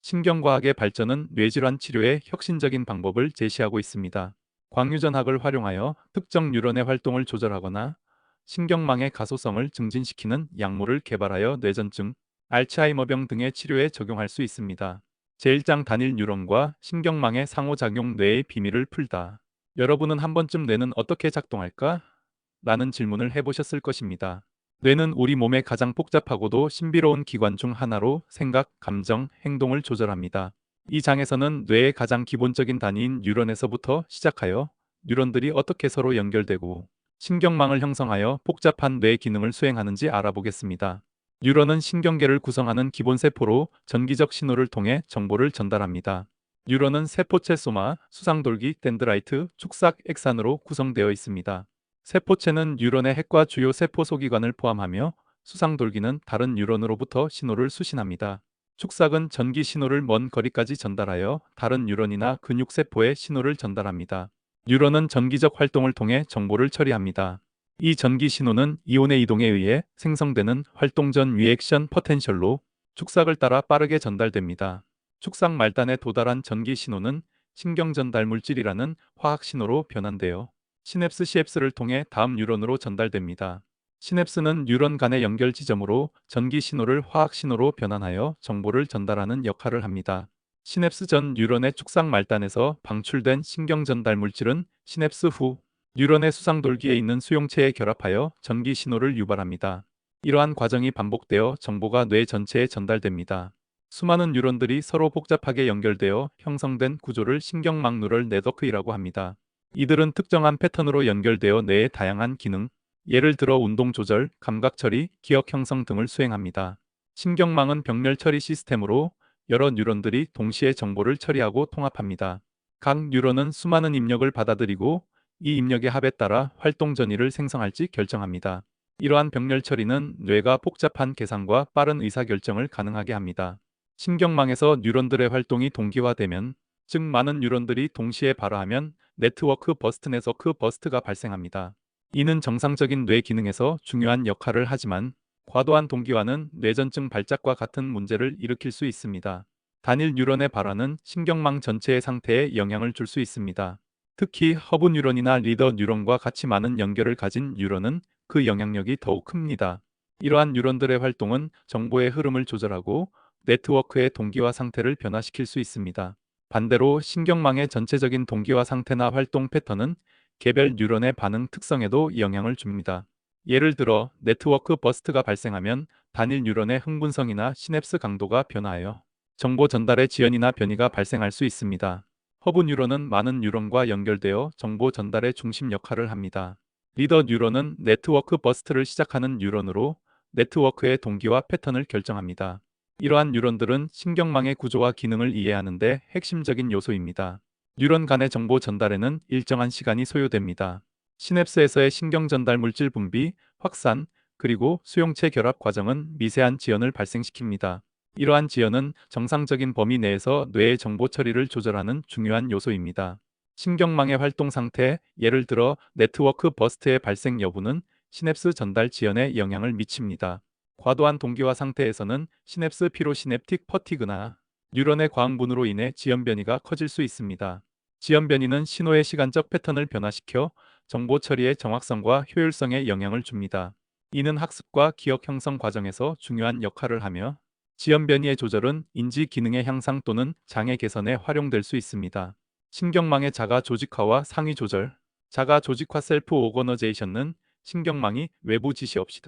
신경과학의 발전은 뇌질환 치료에 혁신적인 방법을 제시하고 있습니다. 광유전학을 활용하여 특정 뉴런의 활동을 조절하거나 신경망의 가소성을 증진시키는 약물을 개발하여 뇌전증, 알츠하이머병 등의 치료에 적용할 수 있습니다. 제1장 단일 뉴런과 신경망의 상호작용 뇌의 비밀을 풀다. 여러분은 한 번쯤 뇌는 어떻게 작동할까? 라는 질문을 해보셨을 것입니다. 뇌는 우리 몸의 가장 복잡하고도 신비로운 기관 중 하나로 생각, 감정, 행동을 조절합니다. 이 장에서는 뇌의 가장 기본적인 단위인 뉴런에서부터 시작하여 뉴런들이 어떻게 서로 연결되고 신경망을 형성하여 복잡한 뇌 기능을 수행하는지 알아보겠습니다. 뉴런은 신경계를 구성하는 기본 세포로 전기적 신호를 통해 정보를 전달합니다. 뉴런은 세포체 소마, 수상돌기, 덴드라이트, 축삭, 액산으로 구성되어 있습니다. 세포체는 뉴런의 핵과 주요 세포 소기관을 포함하며 수상돌기는 다른 뉴런으로부터 신호를 수신합니다. 축삭은 전기 신호를 먼 거리까지 전달하여 다른 뉴런이나 근육세포에 신호를 전달합니다. 뉴런은 전기적 활동을 통해 정보를 처리합니다. 이 전기 신호는 이온의 이동에 의해 생성되는 활동 전 리액션 포텐셜로 축삭을 따라 빠르게 전달됩니다. 축삭 말단에 도달한 전기 신호는 신경 전달 물질이라는 화학 신호로 변환되어 시냅스 CFS를 통해 다음 뉴런으로 전달됩니다. 시냅스는 뉴런 간의 연결 지점으로 전기 신호를 화학 신호로 변환하여 정보를 전달하는 역할을 합니다. 시냅스 전 뉴런의 축삭 말단에서 방출된 신경 전달 물질은 시냅스 후 뉴런의 수상돌기에 있는 수용체에 결합하여 전기 신호를 유발합니다. 이러한 과정이 반복되어 정보가 뇌 전체에 전달됩니다. 수많은 뉴런들이 서로 복잡하게 연결되어 형성된 구조를 신경망 누럴 네트워크이라고 합니다. 이들은 특정한 패턴으로 연결되어 뇌의 다양한 기능, 예를 들어 운동 조절, 감각 처리, 기억 형성 등을 수행합니다. 신경망은 병렬 처리 시스템으로 여러 뉴런들이 동시에 정보를 처리하고 통합합니다. 각 뉴런은 수많은 입력을 받아들이고 이 입력의 합에 따라 활동 전이를 생성할지 결정합니다. 이러한 병렬 처리는 뇌가 복잡한 계산과 빠른 의사결정을 가능하게 합니다. 신경망에서 뉴런들의 활동이 동기화되면, 즉 많은 뉴런들이 동시에 발화하면 네트워크 버스트 네트워크 버스트가 발생합니다. 이는 정상적인 뇌 기능에서 중요한 역할을 하지만 과도한 동기화는 뇌전증 발작과 같은 문제를 일으킬 수 있습니다. 단일 뉴런의 발화는 신경망 전체의 상태에 영향을 줄 수 있습니다. 특히 허브 뉴런이나 리더 뉴런과 같이 많은 연결을 가진 뉴런은 그 영향력이 더욱 큽니다. 이러한 뉴런들의 활동은 정보의 흐름을 조절하고 네트워크의 동기화 상태를 변화시킬 수 있습니다. 반대로 신경망의 전체적인 동기화 상태나 활동 패턴은 개별 뉴런의 반응 특성에도 영향을 줍니다. 예를 들어 네트워크 버스트가 발생하면 단일 뉴런의 흥분성이나 시냅스 강도가 변화하여 정보 전달의 지연이나 변이가 발생할 수 있습니다. 허브 뉴런은 많은 뉴런과 연결되어 정보 전달의 중심 역할을 합니다. 리더 뉴런은 네트워크 버스트를 시작하는 뉴런으로 네트워크의 동기와 패턴을 결정합니다. 이러한 뉴런들은 신경망의 구조와 기능을 이해하는 데 핵심적인 요소입니다. 뉴런 간의 정보 전달에는 일정한 시간이 소요됩니다. 시냅스에서의 신경 전달 물질 분비, 확산, 그리고 수용체 결합 과정은 미세한 지연을 발생시킵니다. 이러한 지연은 정상적인 범위 내에서 뇌의 정보 처리를 조절하는 중요한 요소입니다. 신경망의 활동 상태, 예를 들어 네트워크 버스트의 발생 여부는 시냅스 전달 지연에 영향을 미칩니다. 과도한 동기화 상태에서는 시냅스 피로 시냅틱 퍼티그나 뉴런의 과흥분으로 인해 지연 변이가 커질 수 있습니다. 지연 변이는 신호의 시간적 패턴을 변화시켜 정보 처리의 정확성과 효율성에 영향을 줍니다. 이는 학습과 기억 형성 과정에서 중요한 역할을 하며 지연 변이의 조절은 인지 기능의 향상 또는 장애 개선에 활용될 수 있습니다. 신경망의 자가 조직화와 상위 조절. 자가 조직화 셀프 오거너제이션은 신경망이 외부 지시 없이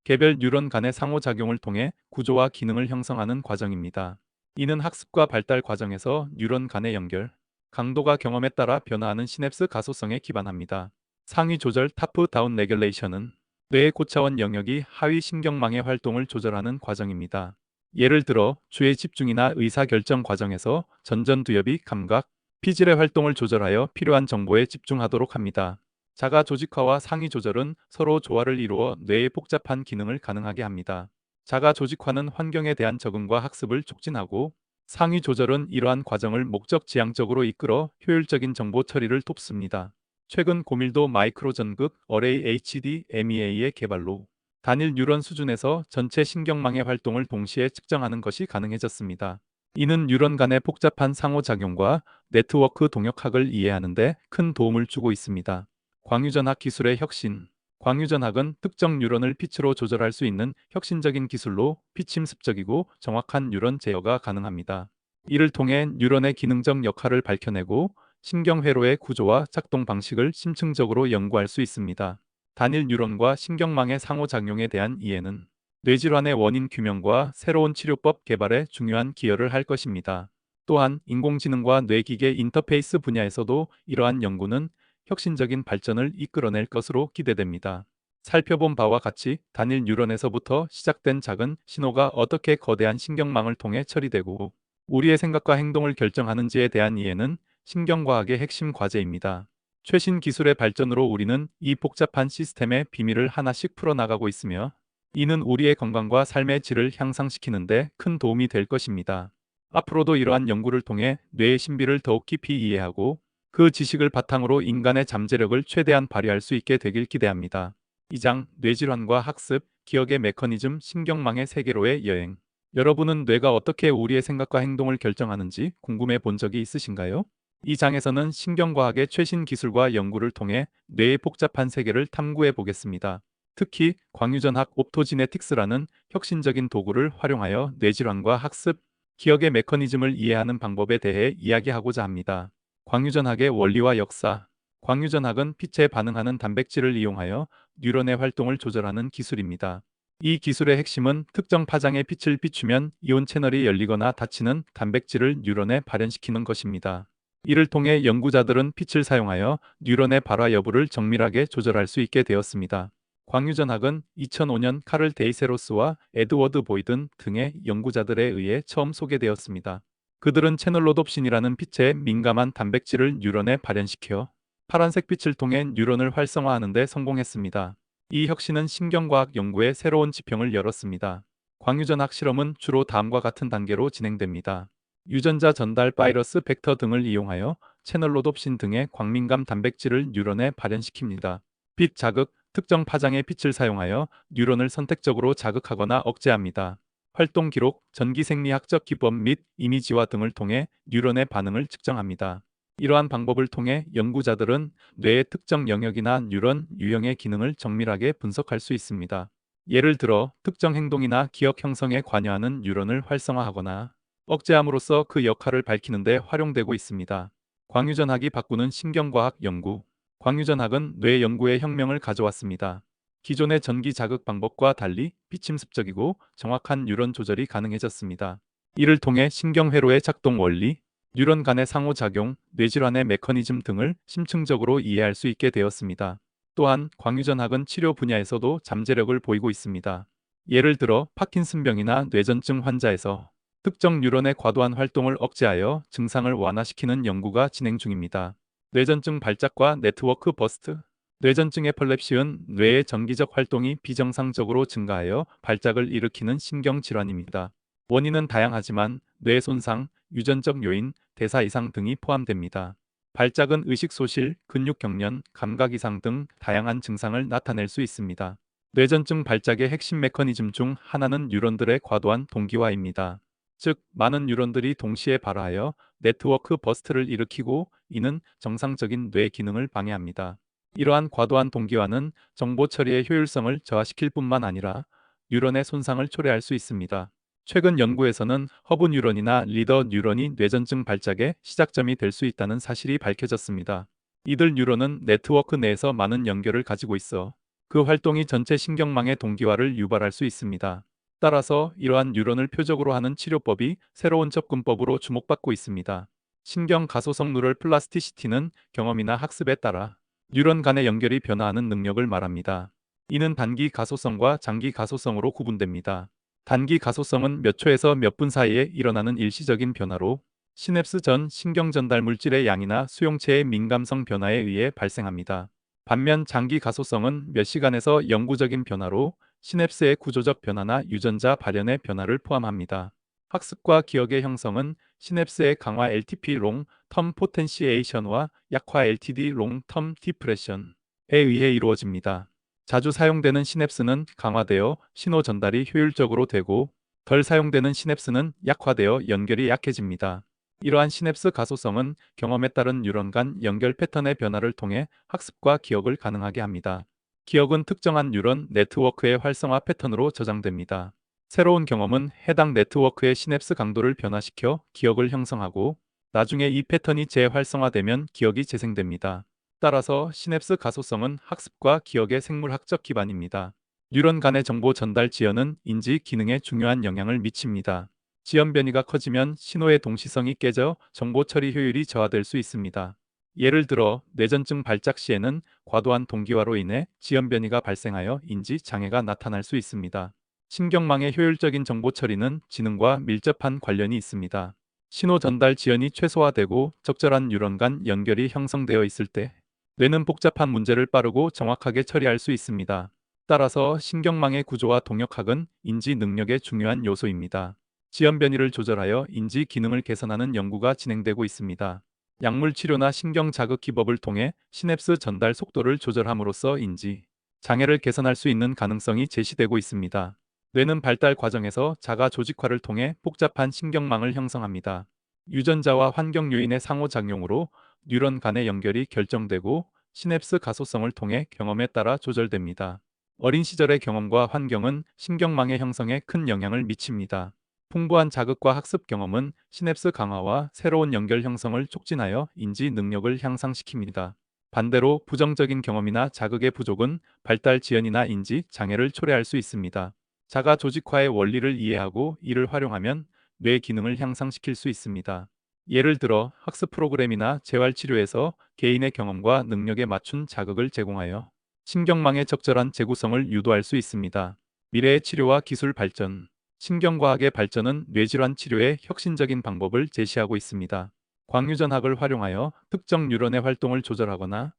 개별 뉴런 간의 상호작용을 통해 구조와 기능을 형성하는 과정입니다. 이는 학습과 발달 과정에서 뉴런 간의 연결, 강도가 경험에 따라 변화하는 시냅스 가소성에 기반합니다. 상위 조절 탑 다운 레귤레이션은 뇌의 고차원 영역이 하위 신경망의 활동을 조절하는 과정입니다. 예를 들어 주의 집중이나 의사결정 과정에서 전전두엽이 감각, 피질의 활동을 조절하여 필요한 정보에 집중하도록 합니다. 자가 조직화와 상위 조절은 서로 조화를 이루어 뇌의 복잡한 기능을 가능하게 합니다. 자가 조직화는 환경에 대한 적응과 학습을 촉진하고 상위 조절은 이러한 과정을 목적 지향적으로 이끌어 효율적인 정보 처리를 돕습니다. 최근 고밀도 마이크로 전극 어레이 HD MEA의 개발로 단일 뉴런 수준에서 전체 신경망의 활동을 동시에 측정하는 것이 가능해졌습니다. 이는 뉴런 간의 복잡한 상호작용과 네트워크 동역학을 이해하는 데 큰 도움을 주고 있습니다. 광유전학 기술의 혁신. 광유전학은 특정 뉴런을 빛으로 조절할 수 있는 혁신적인 기술로 피침습적이고 정확한 뉴런 제어가 가능합니다. 이를 통해 뉴런의 기능적 역할을 밝혀내고 신경회로의 구조와 작동 방식을 심층적으로 연구할 수 있습니다. 단일 뉴런과 신경망의 상호작용에 대한 이해는 뇌질환의 원인 규명과 새로운 치료법 개발에 중요한 기여를 할 것입니다. 또한 인공지능과 뇌기계 인터페이스 분야에서도 이러한 연구는 혁신적인 발전을 이끌어낼 것으로 기대됩니다. 살펴본 바와 같이 단일 뉴런에서부터 시작된 작은 신호가 어떻게 거대한 신경망을 통해 처리되고 우리의 생각과 행동을 결정하는지에 대한 이해는 신경과학의 핵심 과제입니다. 최신 기술의 발전으로 우리는 이 복잡한 시스템의 비밀을 하나씩 풀어나가고 있으며 이는 우리의 건강과 삶의 질을 향상시키는 데 큰 도움이 될 것입니다. 앞으로도 이러한 연구를 통해 뇌의 신비를 더욱 깊이 이해하고 그 지식을 바탕으로 인간의 잠재력을 최대한 발휘할 수 있게 되길 기대합니다. 2장 뇌질환과 학습, 기억의 메커니즘, 신경망의 세계로의 여행. 여러분은 뇌가 어떻게 우리의 생각과 행동을 결정하는지 궁금해 본 적이 있으신가요? 이 장에서는 신경과학의 최신 기술과 연구를 통해 뇌의 복잡한 세계를 탐구해 보겠습니다. 특히 광유전학 옵토지네틱스라는 혁신적인 도구를 활용하여 뇌질환과 학습, 기억의 메커니즘을 이해하는 방법에 대해 이야기하고자 합니다. 광유전학의 원리와 역사. 광유전학은 빛에 반응하는 단백질을 이용하여 뉴런의 활동을 조절하는 기술입니다. 이 기술의 핵심은 특정 파장의 빛을 비추면 이온 채널이 열리거나 닫히는 단백질을 뉴런에 발현시키는 것입니다. 이를 통해 연구자들은 빛을 사용하여 뉴런의 발화 여부를 정밀하게 조절할 수 있게 되었습니다. 광유전학은 2005년 카를 데이세로스와 에드워드 보이든 등의 연구자들에 의해 처음 소개되었습니다. 그들은 채널로놉신이라는 빛에 민감한 단백질을 뉴런에 발현시켜 파란색 빛을 통해 뉴런을 활성화하는 데 성공했습니다. 이 혁신은 신경과학 연구에 새로운 지평을 열었습니다. 광유전학 실험은 주로 다음과 같은 단계로 진행됩니다. 유전자 전달 바이러스 벡터 등을 이용하여 채널로놉신 등의 광민감 단백질을 뉴런에 발현시킵니다. 빛 자극, 특정 파장의 빛을 사용하여 뉴런을 선택적으로 자극하거나 억제합니다. 활동 기록, 전기생리학적 기법 및 이미지화 등을 통해 뉴런의 반응을 측정합니다. 이러한 방법을 통해 연구자들은 뇌의 특정 영역이나 뉴런 유형의 기능을 정밀하게 분석할 수 있습니다. 예를 들어 특정 행동이나 기억 형성에 관여하는 뉴런을 활성화하거나 억제함으로써 그 역할을 밝히는 데 활용되고 있습니다. 광유전학이 바꾸는 신경과학 연구. 광유전학은 뇌 연구에 혁명을 가져왔습니다. 기존의 전기 자극 방법과 달리 비침습적이고 정확한 뉴런 조절이 가능해졌습니다. 이를 통해 신경회로의 작동 원리, 뉴런 간의 상호작용, 뇌질환의 메커니즘 등을 심층적으로 이해할 수 있게 되었습니다. 또한 광유전학은 치료 분야에서도 잠재력을 보이고 있습니다. 예를 들어 파킨슨병이나 뇌전증 환자에서 특정 뉴런의 과도한 활동을 억제하여 증상을 완화시키는 연구가 진행 중입니다. 뇌전증 발작과 네트워크 버스트. 뇌전증 에펄랩시는 뇌의 전기적 활동이 비정상적으로 증가하여 발작을 일으키는 신경질환입니다. 원인은 다양하지만 뇌 손상, 유전적 요인, 대사 이상 등이 포함됩니다. 발작은 의식 소실, 근육 경련, 감각 이상 등 다양한 증상을 나타낼 수 있습니다. 뇌전증 발작의 핵심 메커니즘 중 하나는 뉴런들의 과도한 동기화입니다. 즉, 많은 뉴런들이 동시에 발화하여 네트워크 버스트를 일으키고 이는 정상적인 뇌 기능을 방해합니다. 이러한 과도한 동기화는 정보 처리의 효율성을 저하시킬 뿐만 아니라 뉴런의 손상을 초래할 수 있습니다. 최근 연구에서는 허브 뉴런이나 리더 뉴런이 뇌전증 발작의 시작점이 될 수 있다는 사실이 밝혀졌습니다. 이들 뉴런은 네트워크 내에서 많은 연결을 가지고 있어 그 활동이 전체 신경망의 동기화를 유발할 수 있습니다. 따라서 이러한 뉴런을 표적으로 하는 치료법이 새로운 접근법으로 주목받고 있습니다. 신경 가소성 누럴 플라스티시티는 경험이나 학습에 따라 뉴런 간의 연결이 변화하는 능력을 말합니다. 이는 단기 가소성과 장기 가소성으로 구분됩니다. 단기 가소성은 몇 초에서 몇 분 사이에 일어나는 일시적인 변화로 시냅스 전 신경 전달 물질의 양이나 수용체의 민감성 변화에 의해 발생합니다. 반면 장기 가소성은 몇 시간에서 영구적인 변화로 시냅스의 구조적 변화나 유전자 발현의 변화를 포함합니다. 학습과 기억의 형성은 시냅스의 강화 LTP 롱텀 포텐시에이션과 약화 LTD 롱텀 디프레션에 의해 이루어집니다. 자주 사용되는 시냅스는 강화되어 신호 전달이 효율적으로 되고 덜 사용되는 시냅스는 약화되어 연결이 약해집니다. 이러한 시냅스 가소성은 경험에 따른 뉴런 간 연결 패턴의 변화를 통해 학습과 기억을 가능하게 합니다. 기억은 특정한 뉴런 네트워크의 활성화 패턴으로 저장됩니다. 새로운 경험은 해당 네트워크의 시냅스 강도를 변화시켜 기억을 형성하고 나중에 이 패턴이 재활성화되면 기억이 재생됩니다. 따라서 시냅스 가소성은 학습과 기억의 생물학적 기반입니다. 뉴런 간의 정보 전달 지연은 인지 기능에 중요한 영향을 미칩니다. 지연 변이가 커지면 신호의 동시성이 깨져 정보 처리 효율이 저하될 수 있습니다. 예를 들어 뇌전증 발작 시에는 과도한 동기화로 인해 지연 변이가 발생하여 인지 장애가 나타날 수 있습니다. 신경망의 효율적인 정보 처리는 지능과 밀접한 관련이 있습니다. 신호 전달 지연이 최소화되고 적절한 뉴런 간 연결이 형성되어 있을 때 뇌는 복잡한 문제를 빠르고 정확하게 처리할 수 있습니다. 따라서 신경망의 구조와 동역학은 인지 능력의 중요한 요소입니다. 지연 변이를 조절하여 인지 기능을 개선하는 연구가 진행되고 있습니다. 약물 치료나 신경 자극 기법을 통해 시냅스 전달 속도를 조절함으로써 인지 장애를 개선할 수 있는 가능성이 제시되고 있습니다. 뇌는 발달 과정에서 자가 조직화를 통해 복잡한 신경망을 형성합니다. 유전자와 환경 요인의 상호작용으로 뉴런 간의 연결이 결정되고 시냅스 가소성을 통해 경험에 따라 조절됩니다. 어린 시절의 경험과 환경은 신경망의 형성에 큰 영향을 미칩니다. 풍부한 자극과 학습 경험은 시냅스 강화와 새로운 연결 형성을 촉진하여 인지 능력을 향상시킵니다. 반대로 부정적인 경험이나 자극의 부족은 발달 지연이나 인지 장애를 초래할 수 있습니다. 자가 조직화의 원리를 이해하고 이를 활용하면 뇌 기능을 향상시킬 수 있습니다. 예를 들어 학습 프로그램이나 재활치료에서 개인의 경험과 능력에 맞춘 자극을 제공하여 신경망의 적절한 재구성을 유도할 수 있습니다. 미래의 치료와 기술 발전. 신경과학의 발전은 뇌질환 치료에 혁신적인 방법을 제시하고 있습니다. 광유전학을 활용하여 특정 뉴런의 활동을 조절하거나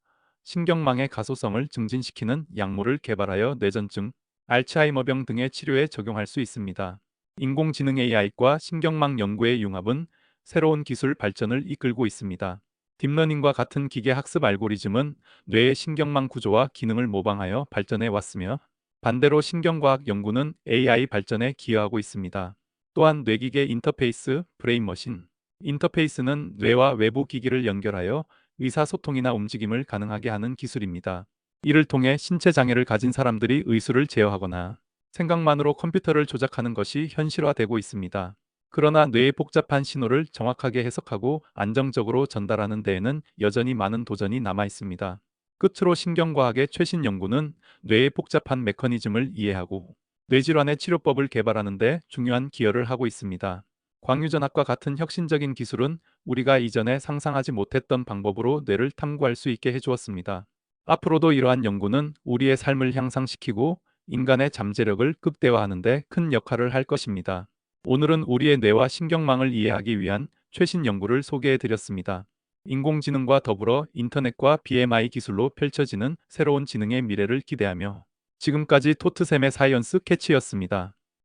신경망의 가소성을 증진시키는 약물을 개발하여 뇌전증, 알츠하이머병 등의 치료에 적용할 수 있습니다. 인공지능 AI과 신경망 연구의 융합은 새로운 기술 발전을 이끌고 있습니다. 딥러닝과 같은 기계 학습 알고리즘은 뇌의 신경망 구조와 기능을 모방하여 발전해 왔으며 반대로 신경과학 연구는 AI 발전에 기여하고 있습니다. 또한 뇌기계 인터페이스, 브레인머신 인터페이스는 뇌와 외부 기기를 연결하여 의사소통이나 움직임을 가능하게 하는 기술입니다. 이를 통해 신체 장애를 가진 사람들이 의술을 제어하거나 생각만으로 컴퓨터를 조작하는 것이 현실화되고 있습니다. 그러나 뇌의 복잡한 신호를 정확하게 해석하고 안정적으로 전달하는 데에는 여전히 많은 도전이 남아 있습니다. 끝으로 신경과학의 최신 연구는 뇌의 복잡한 메커니즘을 이해하고 뇌질환의 치료법을 개발하는 데 중요한 기여를 하고 있습니다. 광유전학과 같은 혁신적인 기술은 우리가 이전에 상상하지 못했던 방법으로 뇌를 탐구할 수 있게 해주었습니다. 앞으로도 이러한 연구는 우리의 삶을 향상시키고 인간의 잠재력을 극대화하는 데 큰 역할을 할 것입니다. 오늘은 우리의 뇌와 신경망을 이해하기 위한 최신 연구를 소개해 드렸습니다. 인공지능과 더불어 인터넷과 BMI 기술로 펼쳐지는 새로운 지능의 미래를 기대하며 지금까지 토트샘의 사이언스 캐치였습니다.